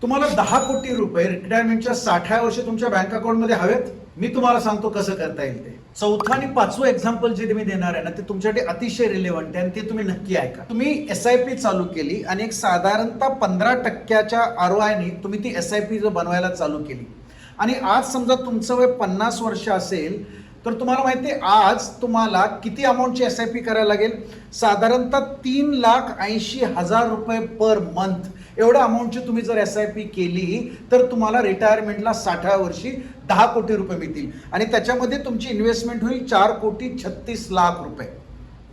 तुम्हाला 10 कोटी रुपये रिटायरमेंटच्या 60व्या वर्षी तुमच्या बँक अकाउंटमध्ये हवेत. मी तुम्हाला सांगतो कसं करता येईल ते. चौथं आणि पाचवं एक्झाम्पल जे मी देणार आहे ना, ते तुमच्यासाठी अतिशय रिलेव्हंट आहे आणि ते तुम्ही नक्की ऐका. तुम्ही SIP चालू केली आणि एक साधारणतः 15% ROI ने तुम्ही ती SIP बनवायला चालू केली आणि आज समजा तुमचं वय 50 वर्ष असेल तर तुम्हाला माहिती आहे आज तुम्हाला किती अमाऊंटची SIP करायला लागेल. साधारणतः 3,80,000 रुपये पर मंथ एवढ्या अमाऊंटची तुम्ही जर SIP केली तर तुम्हाला रिटायरमेंटला 60व्या वर्षी 10 कोटी रुपये मिळतील आणि त्याच्यामध्ये तुमची इन्व्हेस्टमेंट होईल 4,36,00,000 रुपये.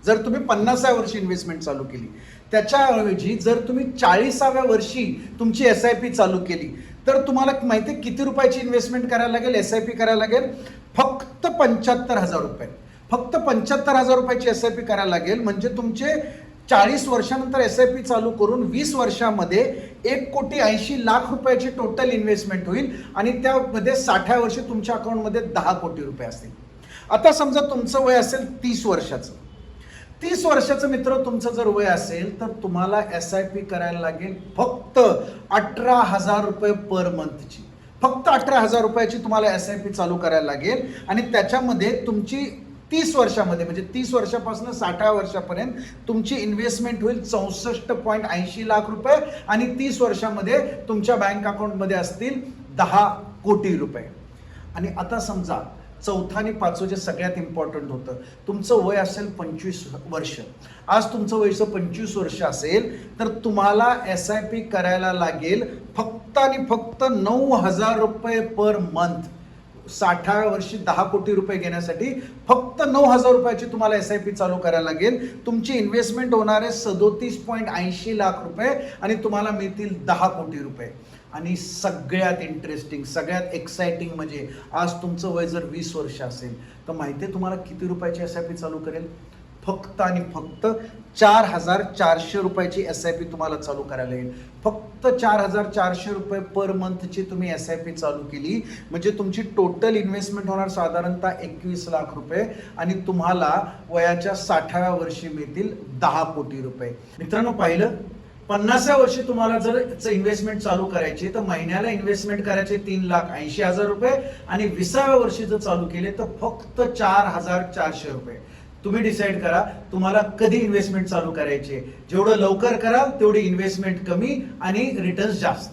जर तुम्ही 50व्या वर्षी इन्व्हेस्टमेंट चालू केली, त्याच्याऐवजी जर तुम्ही 40व्या वर्षी तुमची SIP चालू केली तर तुम्हाला माहिती आहे किती रुपयाची इन्व्हेस्टमेंट करायला लागेल, SIP करायला लागेल फक्त 75,000 रुपये. फक्त 75,000 रुपयाची SIP करायला लागेल म्हणजे तुमचे 40 वर्षानंतर SIP चालू करून 20 वर्षामध्ये 1,80,00,000 रुपयाची टोटल इन्व्हेस्टमेंट होईल आणि त्यामध्ये 60व्या वर्षी तुमच्या अकाउंटमध्ये 10 कोटी रुपये असतील. आता समजा तुमचं वय असेल 30 वर्षाचं. 30 वर्षाचं मित्र तुमचं जर वय असेल तर तुम्हाला SIP करायला लागेल फक्त 18,000 रुपये पर मंथची. फक्त 18,000 रुपयाची तुम्हाला SIP चालू करायला लागेल आणि त्याच्यामध्ये तुमची 30 वर्षामध्ये म्हणजे 30 वर्षापासून 60व्या वर्षापर्यंत तुमची इन्व्हेस्टमेंट होईल 64.80 लाख रुपये आणि 30 वर्षामध्ये तुमच्या बँक अकाउंटमध्ये असतील 10 कोटी रुपये. आणि आता समजा चौथा आणि पाचवं जे सगळ्यात इम्पॉर्टंट होतं, तुमचं वय असेल 25 वर्ष. आज तुमचं वय 25 वर्ष असेल तर तुम्हाला SIP करायला लागेल फक्त आणि फक्त 9,000 रुपये पर मंथ. 60व्या वर्षी 10 कोटी रुपये घेण्यासाठी फक्त 9,000 रुपयाची तुम्हाला SIP चालू करायला लागेल. तुमची इन्व्हेस्टमेंट होणार आहे 37.80 लाख रुपये आणि तुम्हाला मिळतील 10 कोटी रुपये. आणि सगळ्यात इंटरेस्टिंग, सगळ्यात एक्साइटिंग म्हणजे आज तुमचं वय जर 20 वर्ष असेल तर माहिती आहे तुम्हाला किती रुपयाची SIP चालू करेल? फक्त आणि फक्त 4,400 रुपयाची SIP तुम्हाला चालू करायला येईल. फक्त 4,400 रुपये पर मंथची तुम्ही SIP चालू केली म्हणजे तुमची टोटल इन्व्हेस्टमेंट होणार साधारणतः 21 लाख रुपये आणि तुम्हाला वयाच्या 60व्या वर्षी मिळतील 10 कोटी रुपये. मित्रांनो, पाहिलं 50व्या वर्षी तुम्हाला जर इन्व्हेस्टमेंट चालू करायची तर महिन्याला इन्व्हेस्टमेंट करायचे 3,80,000 रुपये आणि 20व्या वर्षी जर चालू केले तर फक्त 4,400 रुपये. तुम्ही डिसाईड करा तुम्हाला कधी इन्व्हेस्टमेंट चालू करायची. जेवढं लवकर कराल तेवढी इन्व्हेस्टमेंट कमी आणि रिटर्न्स जास्त.